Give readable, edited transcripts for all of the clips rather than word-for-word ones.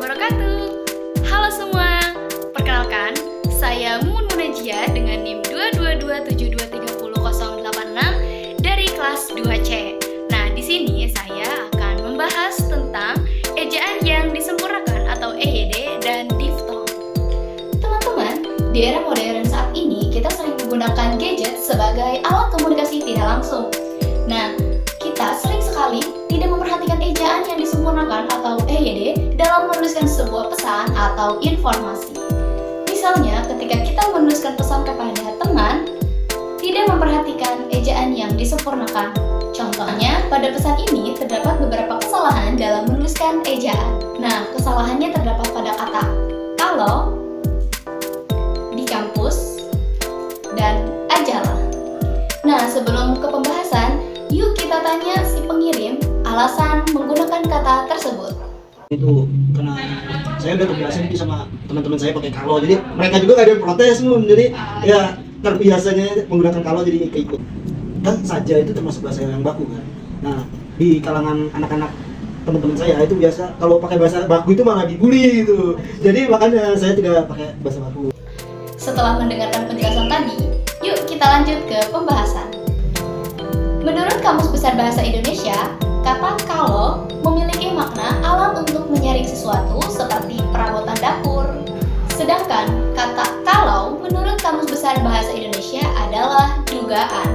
wabarakatuh. Halo semua, perkenalkan, saya Mumun Munajia dengan NIM 22272308086 dari kelas 2C. Nah, di sini saya akan membahas tentang ejaan yang disempurnakan atau EYD dan diftong. Teman-teman, di era modern saat ini kita sering menggunakan gadget sebagai alat komunikasi tidak langsung. Nah, kita sering sekali tidak memperhatikan ejaan yang disempurnakan atau EYD dalam menuliskan sebuah pesan atau informasi. Misalnya, ketika kita menuliskan pesan kepada teman, tidak memperhatikan ejaan yang disempurnakan. Contohnya, pada pesan ini terdapat beberapa kesalahan dalam menuliskan ejaan. Nah, kesalahannya terdapat pada kata kalau, di kampus, dan ajalah. Nah, sebelum ke pembahasan, yuk kita tanya si pengirim alasan menggunakan kata tersebut. Itu karena saya udah terbiasa nih sama teman-teman saya pakai kalau, jadi mereka juga gak ada yang protes Mun. Jadi ya terbiasanya menggunakan kalau jadi keikut. Kan saja itu termasuk bahasa yang baku kan. Nah, di kalangan anak-anak teman-teman saya itu biasa kalau pakai bahasa baku itu malah dibully gitu. Jadi makanya saya tidak pakai bahasa baku. Setelah mendengarkan penjelasan tadi, yuk kita lanjut ke pembahasan. Menurut Kamus Besar Bahasa Indonesia, kata kalau memiliki makna alat untuk menyaring sesuatu seperti perabotan dapur. Sedangkan kata kalau menurut Kamus Besar Bahasa Indonesia adalah dugaan.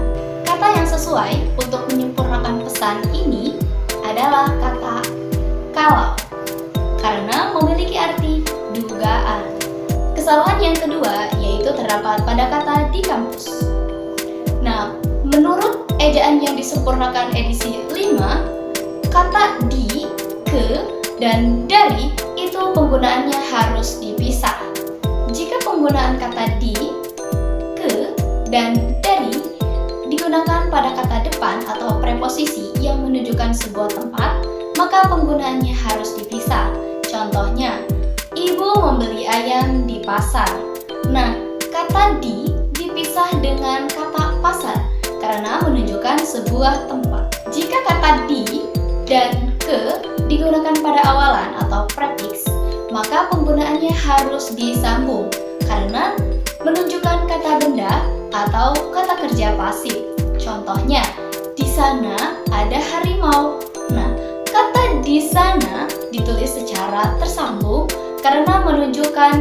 Kata yang sesuai untuk menyempurnakan pesan ini adalah kata kalau, karena memiliki arti dugaan. Kesalahan yang kedua yaitu terdapat pada kata di kampus. Nah, menurut ejaan yang disempurnakan edisi 5, kata di, ke, dan dari itu penggunaannya harus dipisah. Jika penggunaan kata di, ke, dan dari digunakan pada kata depan atau preposisi yang menunjukkan sebuah tempat, maka penggunaannya harus dipisah. Contohnya, ibu membeli ayam di pasar. Nah, kata di dipisah dengan kata pasar karena menunjukkan sebuah tempat. Jika kata di dan ke digunakan pada awalan atau prefix, maka penggunaannya harus disambung karena menunjukkan kata benda atau kata kerja pasif. Contohnya, di sana ada harimau. Nah, kata di sana ditulis secara tersambung karena menunjukkan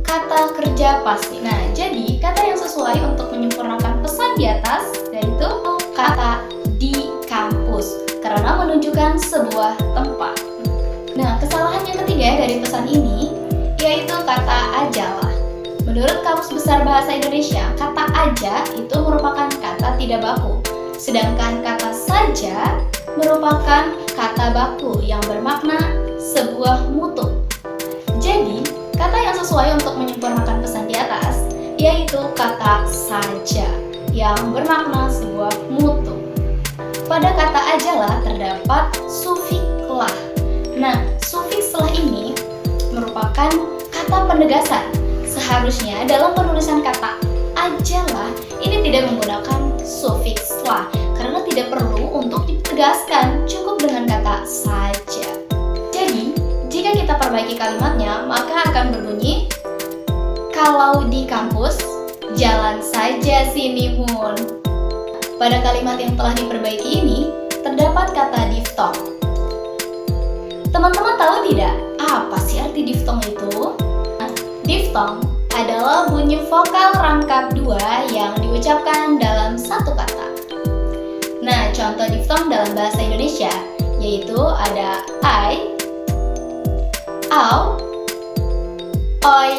kata kerja pasif. Nah, jadi kata yang sesuai untuk menyempurnakan pesan di atas yaitu kata di kampus karena menunjukkan sebuah tempat. Nah, kesalahan yang ketiga dari pesan ini yaitu kata ajalah. Menurut Kamus Besar Bahasa Indonesia, kata aja itu merupakan kata tidak baku, sedangkan kata saja merupakan kata baku yang bermakna sebuah mutu. Jadi, kata yang sesuai untuk menyempurnakan pesan di atas yaitu kata saja yang bermakna sebuah mutu. Pada kata ajalah terdapat sufiks lah. Nah, sufiks lah ini merupakan kata penegasan. Seharusnya dalam penulisan kata ajalah ini tidak menggunakan sufiks lah karena tidak perlu untuk ditegaskan, cukup dengan kata saja. Jadi, jika kita perbaiki kalimatnya, maka akan berbunyi kalau di kampus, jalan saja sini Mun. Pada kalimat yang telah diperbaiki ini, terdapat kata diftong. Teman-teman tahu tidak, apa sih arti diftong itu? Diftong adalah bunyi vokal rangkap dua yang diucapkan dalam satu kata. Nah, contoh diftong dalam bahasa Indonesia yaitu ada I, au, oi,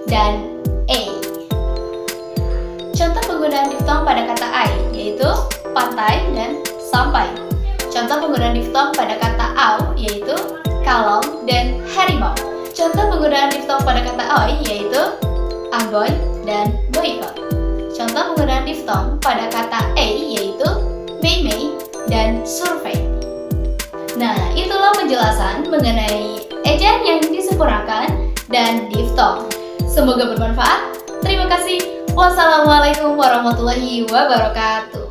dan e. Contoh penggunaan diftong pada kata I yaitu pantai dan sampai. Contoh penggunaan diftong pada kata au yaitu kalong dan harimau. Contoh penggunaan diftong pada kata oi yaitu Ambon dan boykot. Contoh penggunaan diftong pada kata e yaitu Mei dan survei. Nah, itulah penjelasan mengenai ejaan yang disempurnakan dan diftong. Semoga bermanfaat. Terima kasih. Wassalamualaikum warahmatullahi wabarakatuh.